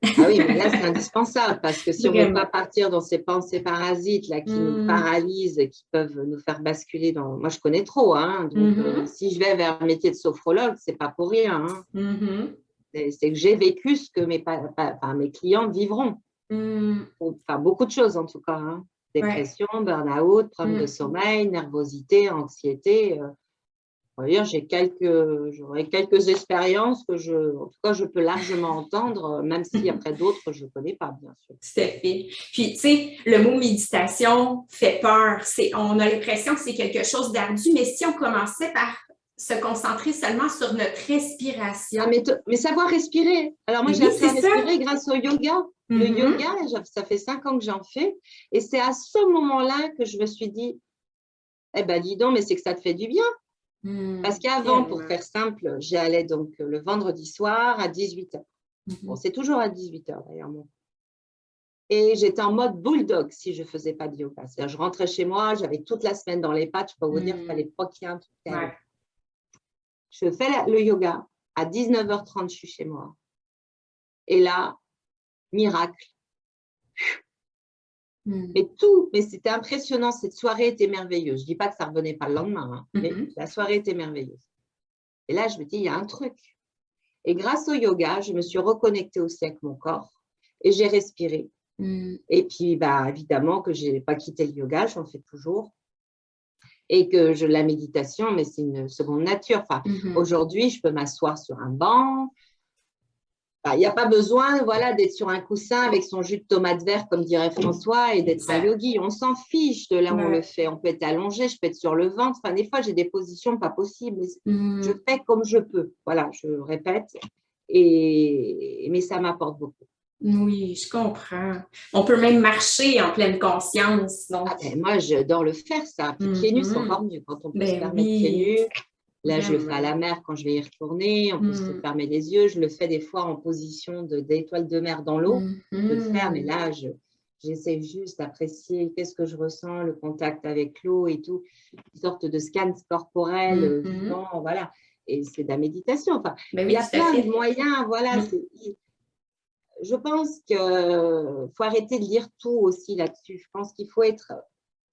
Ah oui, mais là, c'est indispensable parce que si on ne veut pas partir dans ces pensées parasites là, qui nous paralysent, qui peuvent nous faire basculer dans… Moi, je connais trop. Hein, donc, si je vais vers le métier de sophrologue, ce n'est pas pour rien. Hein. C'est que j'ai vécu ce que mes clients vivront. Enfin, beaucoup de choses, en tout cas. Hein. Dépression, burn-out, problème de sommeil, nervosité, anxiété. J'aurais quelques expériences que en tout cas, je peux largement entendre, même si après d'autres, je ne connais pas, bien sûr. Tout à fait. Puis, tu sais, le mot méditation fait peur. On a l'impression que c'est quelque chose d'ardu, mais si on commençait par se concentrer seulement sur notre respiration. Ah, mais savoir respirer. Alors, moi, j'ai appris à respirer grâce au yoga. Le yoga, ça fait 5 ans que j'en fais. Et c'est à ce moment-là que je me suis dit, eh ben, dis donc, mais c'est que ça te fait du bien. Parce qu'avant, pour faire simple, j'y allais donc le vendredi soir à 18h. Bon, c'est toujours à 18h d'ailleurs. Et j'étais en mode bulldog si je ne faisais pas de yoga. C'est-à-dire, je rentrais chez moi, j'avais toute la semaine dans les pattes. Je peux vous dire qu'il fallait pas qu'il y ait un truc. Je fais le yoga. À 19h30, je suis chez moi. Et là, miracle. Mais c'était impressionnant. Cette soirée était merveilleuse. Je ne dis pas que ça ne revenait pas le lendemain, mais la soirée était merveilleuse. Et là, je me dis, il y a un truc. Et grâce au yoga, je me suis reconnectée aussi avec mon corps et j'ai respiré. Et puis, évidemment que je n'ai pas quitté le yoga, j'en fais toujours. Et que la méditation, mais c'est une seconde nature. Enfin, aujourd'hui, je peux m'asseoir sur un banc. Il n'y a pas besoin d'être sur un coussin avec son jus de tomate vert, comme dirait François, et d'être un yogi. On s'en fiche de là où on le fait. On peut être allongé, je peux être sur le ventre. Enfin, des fois, j'ai des positions pas possibles. Je fais comme je peux. Voilà, je répète. Mais ça m'apporte beaucoup. Oui, je comprends. On peut même marcher en pleine conscience. Donc... moi, j'adore le faire, ça. Puis pieds nus, c'est encore mieux quand on peut se permettre pieds nus. Là, je le fais à la mer quand je vais y retourner. On peut se fermer les yeux. Je le fais des fois en position d'étoile de mer dans l'eau. Je le fais, mais là, j'essaie juste d'apprécier qu'est-ce que je ressens, le contact avec l'eau et tout. Une sorte de scan corporel vivant, voilà. Et c'est de la méditation. Enfin, il y a plein de moyens, voilà. Je pense qu'il faut arrêter de lire tout aussi là-dessus. Je pense qu'il faut être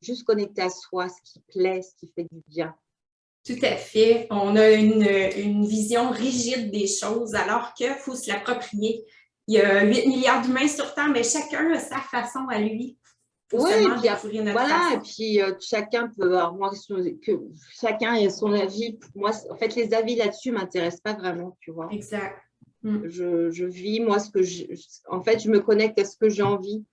juste connecté à soi, ce qui plaît, ce qui fait du bien. Tout à fait. On a une vision rigide des choses, alors qu'il faut se l'approprier. Il y a 8 milliards d'humains sur Terre, mais chacun a sa façon à lui. Oui, et puis chacun peut avoir, chacun a son avis. Moi, en fait, les avis là-dessus ne m'intéressent pas vraiment, tu vois. Exact. Je vis, moi, en fait, je me connecte à ce que j'ai envie.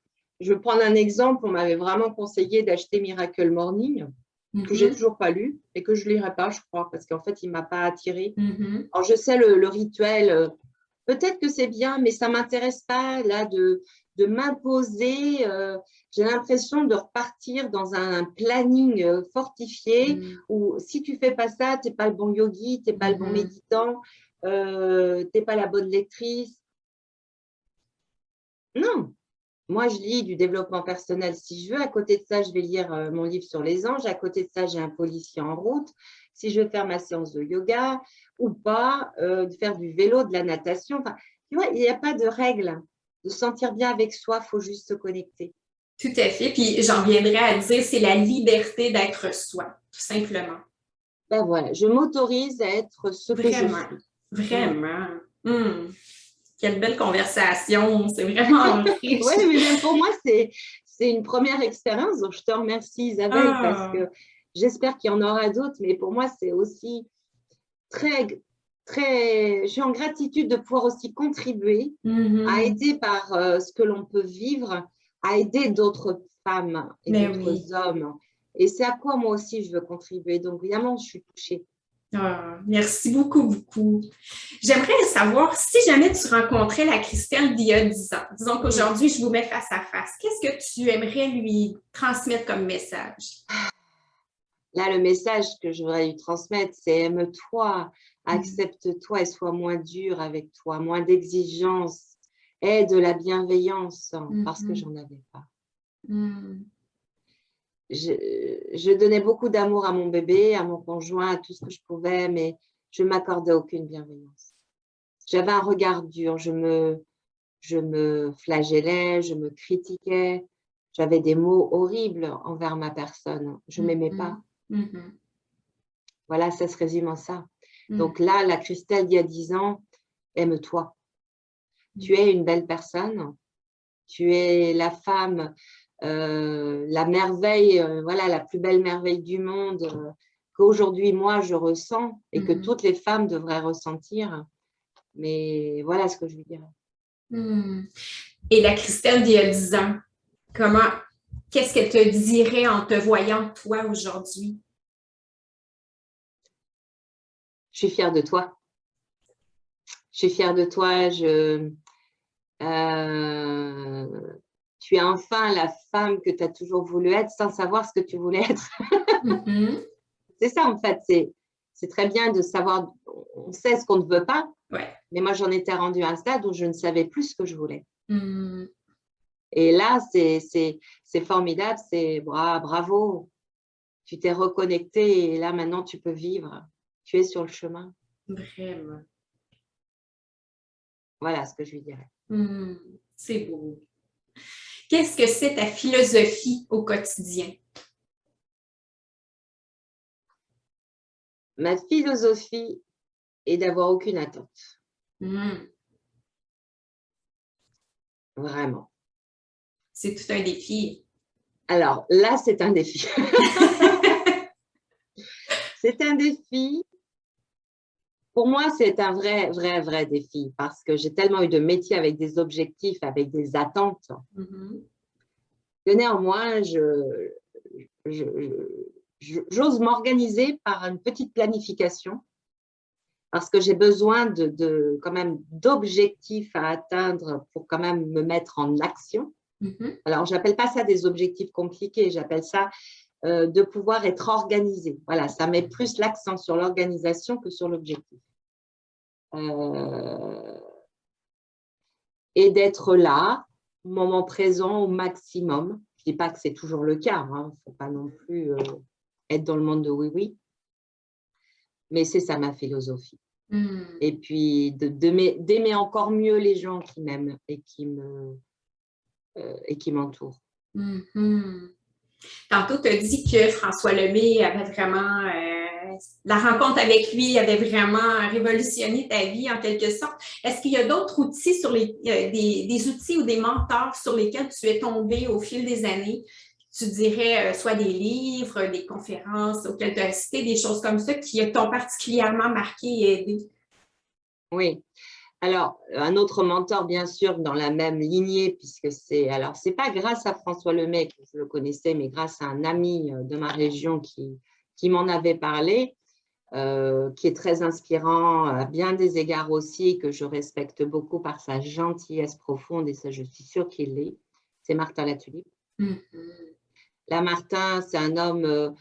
Je vais prendre un exemple. On m'avait vraiment conseillé d'acheter Miracle Morning, que je n'ai toujours pas lu et que je ne lirai pas, je crois, parce qu'en fait, il ne m'a pas attirée. Alors, je sais le rituel, peut-être que c'est bien, mais ça ne m'intéresse pas, là, de m'imposer. J'ai l'impression de repartir dans un planning fortifié où si tu fais pas ça, tu n'es pas le bon yogi, tu n'es pas le bon méditant, tu n'es pas la bonne lectrice. Non, moi je lis du développement personnel si je veux. À côté de ça, je vais lire mon livre sur les anges. À côté de ça, j'ai un policier en route. Si je veux faire ma séance de yoga ou pas, de faire du vélo, de la natation. Enfin, tu vois, il n'y a pas de règle. De se sentir bien avec soi, il faut juste se connecter. Tout à fait. Puis j'en viendrai à dire, c'est la liberté d'être soi, tout simplement. Ben voilà, je m'autorise à être ce que je Vraiment, suis. vraiment. Quelle belle conversation, c'est vraiment riche. Oui, mais même pour moi, c'est une première expérience. Donc, je te remercie, Isabelle, parce que j'espère qu'il y en aura d'autres. Mais pour moi, c'est aussi très, très… Je suis en gratitude de pouvoir aussi contribuer à aider par ce que l'on peut vivre, à aider d'autres femmes et d'autres hommes. Et c'est à quoi moi aussi je veux contribuer. Donc, évidemment, je suis touchée. Merci beaucoup, beaucoup. J'aimerais savoir, si jamais tu rencontrais la Christelle d'il y a 10 ans, disons qu'aujourd'hui, je vous mets face à face, qu'est-ce que tu aimerais lui transmettre comme message? Là, le message que je voudrais lui transmettre, c'est aime-toi, accepte-toi et sois moins dur avec toi, moins d'exigence, aie de la bienveillance, parce que j'en avais pas. Je donnais beaucoup d'amour à mon bébé, à mon conjoint, à tout ce que je pouvais, mais je ne m'accordais aucune bienveillance. J'avais un regard dur, je me flagellais, je me critiquais, j'avais des mots horribles envers ma personne, je ne m'aimais pas. Voilà, ça se résume en ça. Donc là, la Christelle d'il y a 10 ans, aime-toi. Tu es une belle personne, tu es la femme, la merveille, voilà, la plus belle merveille du monde qu'aujourd'hui, moi, je ressens et que toutes les femmes devraient ressentir. Mais voilà ce que je lui dirais. Et la Christelle d'il y a 10 ans, qu'est-ce qu'elle te dirait en te voyant toi aujourd'hui? Je suis fière de toi. Je suis fière de toi. Tu es enfin la femme que tu as toujours voulu être sans savoir ce que tu voulais être. C'est ça, en fait. C'est très bien de savoir, on sait ce qu'on ne veut pas, mais moi, j'en étais rendue à un stade où je ne savais plus ce que je voulais. Et là, c'est formidable, c'est bravo, tu t'es reconnecté et là, maintenant, tu peux vivre. Tu es sur le chemin. Vraiment. Voilà ce que je lui dirais. C'est beau. Qu'est-ce que c'est ta philosophie au quotidien? Ma philosophie est d'avoir aucune attente. Vraiment. C'est tout un défi. Alors là, c'est un défi. C'est un défi. Pour moi, c'est un vrai défi parce que j'ai tellement eu de métiers avec des objectifs, avec des attentes, que néanmoins, j'ose m'organiser par une petite planification parce que j'ai besoin quand même d'objectifs à atteindre pour quand même me mettre en action. Alors, je n'appelle pas ça des objectifs compliqués, j'appelle ça de pouvoir être organisé. Voilà, ça met plus l'accent sur l'organisation que sur l'objectif. Et d'être là, au moment présent, au maximum. Je ne dis pas que c'est toujours le cas, il ne faut pas non plus être dans le monde de oui-oui. Mais c'est ça ma philosophie. Et puis d'aimer encore mieux les gens qui m'aiment et qui m'entourent. Tantôt, tu as dit que François Lemay avait vraiment… la rencontre avec lui avait vraiment révolutionné ta vie en quelque sorte. Est-ce qu'il y a d'autres outils, des outils ou des mentors sur lesquels tu es tombé au fil des années? Tu dirais soit des livres, des conférences auxquelles tu as assisté, des choses comme ça qui t'ont particulièrement marqué et aidé? Oui. Alors, un autre mentor, bien sûr, dans la même lignée, puisque c'est pas grâce à François Lemay que je le connaissais, mais grâce à un ami de ma région qui m'en avait parlé. qui est très inspirant à bien des égards aussi, que je respecte beaucoup par sa gentillesse profonde, et ça, je suis sûre qu'il l'est. C'est Martin Latulippe. Là, Martin, c'est un homme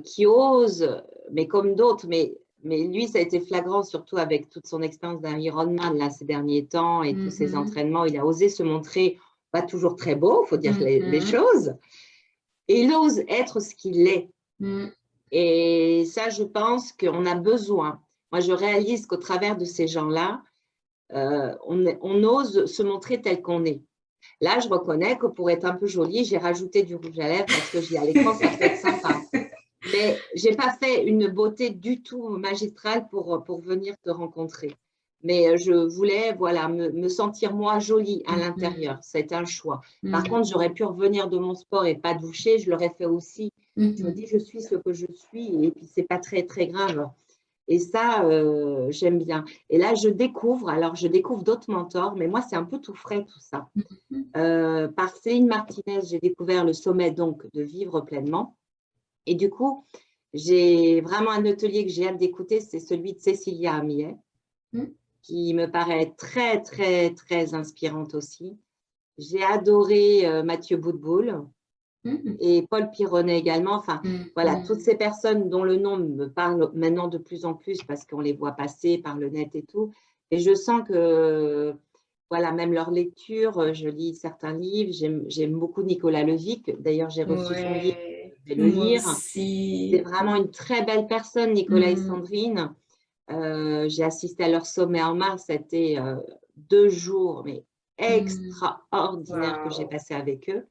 qui ose, mais comme d'autres, mais lui, ça a été flagrant, surtout avec toute son expérience d'Ironman là, ces derniers temps et tous ses entraînements. Il a osé se montrer pas toujours très beau, il faut dire les choses, et il ose être ce qu'il est. Et ça, je pense qu'on a besoin. Moi, je réalise qu'au travers de ces gens-là, on ose se montrer tel qu'on est. Là, je reconnais que pour être un peu jolie, j'ai rajouté du rouge à lèvres parce que j'y allais quand ça peut être sympa. Mais je n'ai pas fait une beauté du tout magistrale pour venir te rencontrer. Mais je voulais voilà, me sentir moi jolie à l'intérieur. C'est un choix. Par contre, j'aurais pu revenir de mon sport et pas doucher. Je l'aurais fait aussi. Je me dis, je suis ce que je suis et puis ce n'est pas très, très grave. Et ça, j'aime bien. Et là, je découvre d'autres mentors, mais moi, c'est un peu tout frais, tout ça. Par Céline Martinez, j'ai découvert le sommet donc de vivre pleinement. Et du coup, j'ai vraiment un atelier que j'ai hâte d'écouter, c'est celui de Cécilia Amiet, qui me paraît très, très, très inspirante aussi. J'ai adoré Mathieu Boutboul et Paul Pironnet également. Enfin, voilà, toutes ces personnes dont le nom me parle maintenant de plus en plus parce qu'on les voit passer par le net et tout. Et je sens que, voilà, même leur lecture, je lis certains livres. J'aime beaucoup Nicolas Levic. D'ailleurs, j'ai reçu son livre, je vais le lire. C'est vraiment une très belle personne, Nicolas et Sandrine. J'ai assisté à leur sommet en mars. C'était 2 jours, mais extraordinaires que j'ai passé avec eux.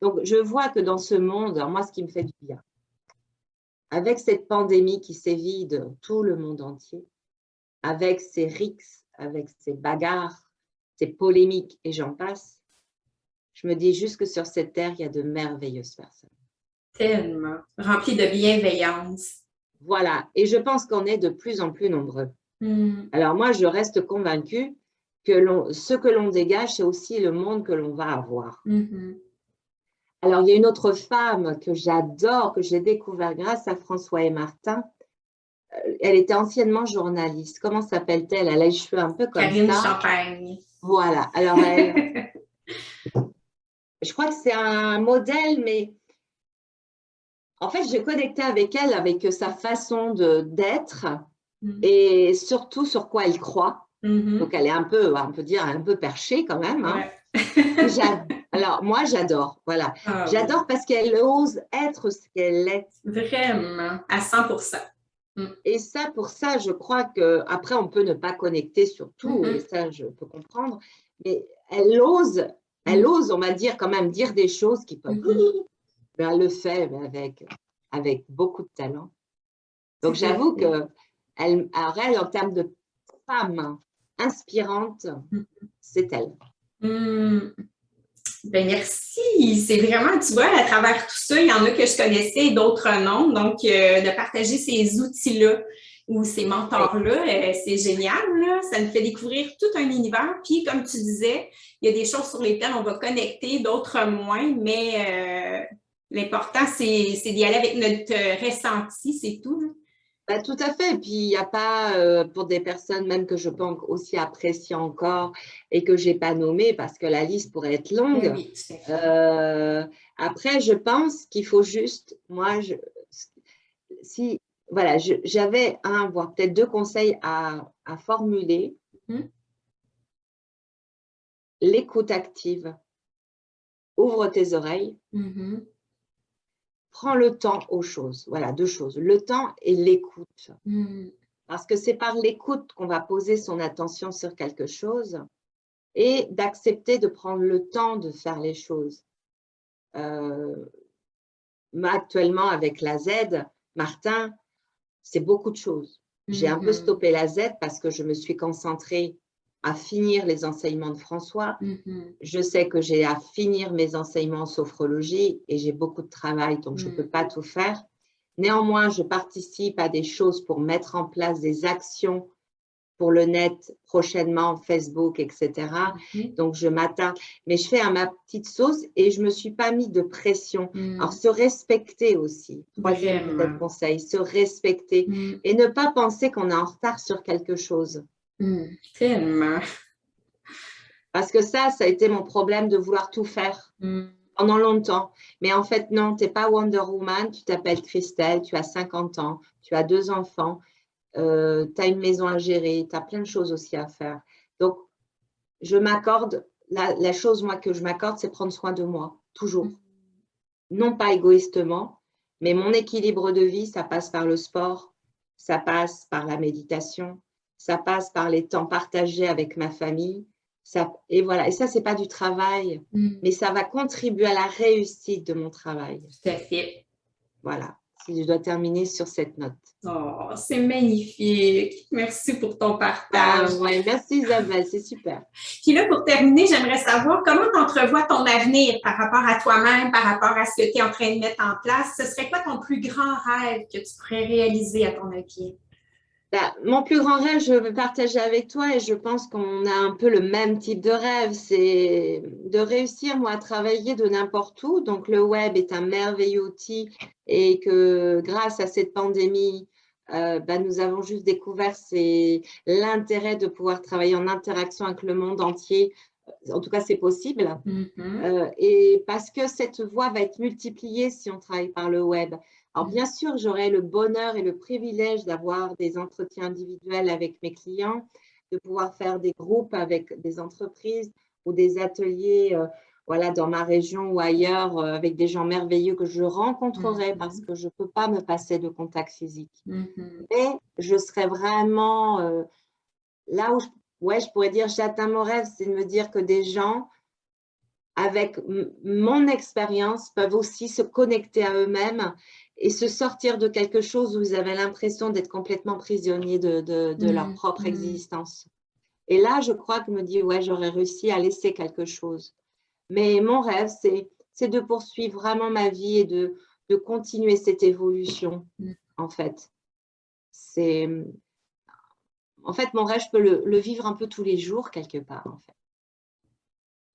Donc, je vois que dans ce monde, alors moi, ce qui me fait du bien, avec cette pandémie qui sévit de tout le monde entier, avec ses rixes, avec ses bagarres, ses polémiques et j'en passe, je me dis juste que sur cette terre, il y a de merveilleuses personnes. Tellement. Rempli de bienveillance. Voilà. Et je pense qu'on est de plus en plus nombreux. Alors moi, je reste convaincue que ce que l'on dégage, c'est aussi le monde que l'on va avoir. Alors, il y a une autre femme que j'adore, que j'ai découvert grâce à François et Martin. Elle était anciennement journaliste. Comment s'appelle-t-elle? Elle a les cheveux un peu comme Karine ça. Champagne. Voilà. Alors, elle, je crois que c'est un modèle, mais en fait, j'ai connecté avec elle, avec sa façon d'être et surtout sur quoi elle croit. Donc, elle est un peu, on peut dire, un peu perchée quand même. Hein. Alors, moi, j'adore. Voilà. J'adore parce qu'elle ose être ce qu'elle est. Vraiment, à 100%. Et ça, pour ça, je crois qu'après, on peut ne pas connecter sur tout, et ça, je peux comprendre. Mais elle ose, on va dire, quand même, dire des choses qui peuvent… Ben, elle le fait avec beaucoup de talent. Donc, j'avoue qu'elle, en termes de femme inspirante, c'est elle. Ben merci. C'est vraiment, tu vois, à travers tout ça, il y en a que je connaissais et d'autres non. Donc, de partager ces outils-là ou ces mentors-là, c'est génial. Là. Ça nous fait découvrir tout un univers. Puis, comme tu disais, il y a des choses sur lesquelles on va connecter, d'autres moins, mais l'important, c'est d'y aller avec notre ressenti, c'est tout. Là. Ben, tout à fait. Puis, il n'y a pas, pour des personnes même que je pense aussi apprécier encore et que je n'ai pas nommées parce que la liste pourrait être longue. Oui, tout à fait. Après, je pense qu'il faut juste, moi, voilà, j'avais un, voire peut-être 2 conseils à formuler. L'écoute active. Ouvre tes oreilles. Prends le temps aux choses. Voilà, 2 choses. Le temps et l'écoute. Parce que c'est par l'écoute qu'on va poser son attention sur quelque chose et d'accepter de prendre le temps de faire les choses. Actuellement, avec la Z, Martin, c'est beaucoup de choses. J'ai un peu stoppé la Z parce que je me suis concentrée à finir les enseignements de François. Je sais que j'ai à finir mes enseignements en sophrologie et j'ai beaucoup de travail, donc je ne peux pas tout faire. Néanmoins, je participe à des choses pour mettre en place des actions pour le net prochainement, Facebook, etc. Donc, je m'attarde. Mais je fais à ma petite sauce et je ne me suis pas mis de pression. Alors, se respecter aussi. Troisième peut-être conseil, se respecter et ne pas penser qu'on est en retard sur quelque chose. Tellement. Parce que ça a été mon problème de vouloir tout faire pendant longtemps. Mais en fait, non, tu n'es pas Wonder Woman, tu t'appelles Christelle, tu as 50 ans, tu as 2 enfants. Tu as une maison à gérer, tu as plein de choses aussi à faire. Donc, je m'accorde, la chose moi que je m'accorde, c'est prendre soin de moi, toujours. Non pas égoïstement, mais mon équilibre de vie, ça passe par le sport, ça passe par la méditation, ça passe par les temps partagés avec ma famille. Et voilà, et ça, ce n'est pas du travail, mais ça va contribuer à la réussite de mon travail. Tout à fait. Voilà, si je dois terminer sur cette note. Oh, c'est magnifique. Merci pour ton partage. Ouais, merci Isabelle, c'est super. Puis là, pour terminer, j'aimerais savoir comment tu entrevois ton avenir par rapport à toi-même, par rapport à ce que tu es en train de mettre en place. Ce serait quoi ton plus grand rêve que tu pourrais réaliser à ton avis? Mon plus grand rêve, je veux partager avec toi et je pense qu'on a un peu le même type de rêve, c'est de réussir, moi, à travailler de n'importe où. Donc, le web est un merveilleux outil et que grâce à cette pandémie, nous avons juste découvert l'intérêt de pouvoir travailler en interaction avec le monde entier. En tout cas, c'est possible. Et parce que cette voie va être multipliée si on travaille par le web. Alors, bien sûr, j'aurai le bonheur et le privilège d'avoir des entretiens individuels avec mes clients, de pouvoir faire des groupes avec des entreprises ou des ateliers dans ma région ou ailleurs avec des gens merveilleux que je rencontrerai parce que je ne peux pas me passer de contact physique. Mais je serai vraiment là où je pourrais dire j'atteins mon rêve, c'est de me dire que des gens avec mon expérience peuvent aussi se connecter à eux-mêmes et se sortir de quelque chose où ils avaient l'impression d'être complètement prisonniers de leur propre existence. Et là, je crois que je me dis, ouais, j'aurais réussi à laisser quelque chose. Mais mon rêve, c'est de poursuivre vraiment ma vie et de continuer cette évolution, en fait. En fait, mon rêve, je peux le vivre un peu tous les jours, quelque part, en fait.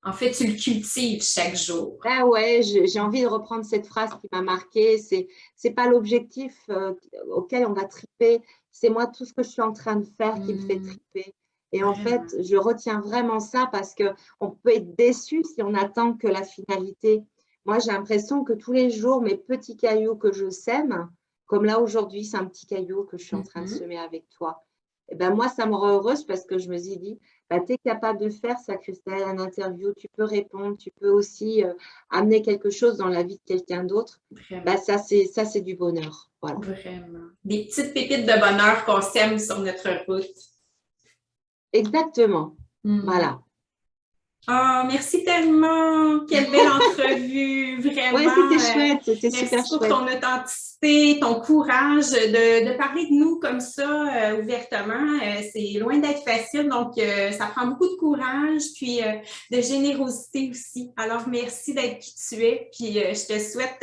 En fait, tu le cultives chaque jour. Ah ouais, j'ai envie de reprendre cette phrase qui m'a marquée. C'est pas l'objectif auquel on va triper. C'est moi tout ce que je suis en train de faire qui me fait triper. Et en fait, je retiens vraiment ça parce qu'on peut être déçu si on attend que la finalité. Moi, j'ai l'impression que tous les jours, mes petits cailloux que je sème, comme là aujourd'hui, c'est un petit caillou que je suis en train de semer avec toi. Et ben moi, ça me rend heureuse parce que je me suis dit, tu es capable de faire ça, Christelle, un interview, tu peux répondre, tu peux aussi amener quelque chose dans la vie de quelqu'un d'autre. Ça, c'est du bonheur. Voilà. Vraiment. Des petites pépites de bonheur qu'on sème sur notre route. Exactement. Voilà. Oh, merci tellement! Quelle belle entrevue! Vraiment! Oui, c'était chouette, c'était super chouette. Merci pour ton authenticité, ton courage de parler de nous comme ça, ouvertement. C'est loin d'être facile, donc ça prend beaucoup de courage, puis de générosité aussi. Alors, merci d'être qui tu es, puis je te souhaite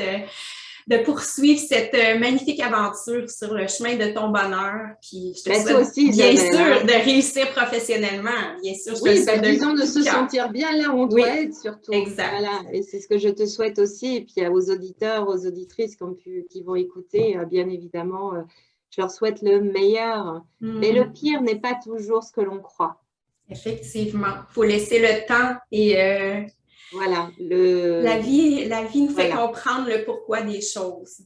de poursuivre cette magnifique aventure sur le chemin de ton bonheur. Puis je te souhaite aussi, bien sûr de réussir professionnellement. Bien sûr, je te souhaite disons de se sentir bien là où on doit être surtout. Exact. Voilà. Et c'est ce que je te souhaite aussi. Et puis aux auditeurs, aux auditrices qui vont écouter, bien évidemment, je leur souhaite le meilleur. Mais le pire n'est pas toujours ce que l'on croit. Effectivement. Il faut laisser le temps et voilà. La vie nous fait comprendre le pourquoi des choses.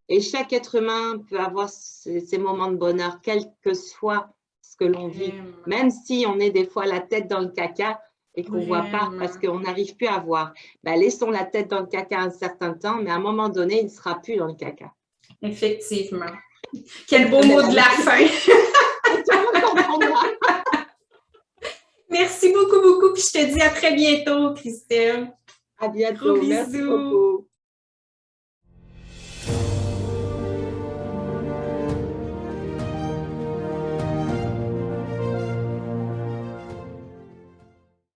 Et chaque être humain peut avoir ces moments de bonheur, quel que soit ce que l'on vit. Même si on est des fois la tête dans le caca et qu'on ne voit pas parce qu'on n'arrive plus à voir. Laissons la tête dans le caca un certain temps, mais à un moment donné, il ne sera plus dans le caca. Effectivement. Quel beau mot de la fin! Tout le monde comprendra. Merci beaucoup, beaucoup. Puis je te dis à très bientôt, Christelle. À bientôt. Gros Merci bisous. beaucoup.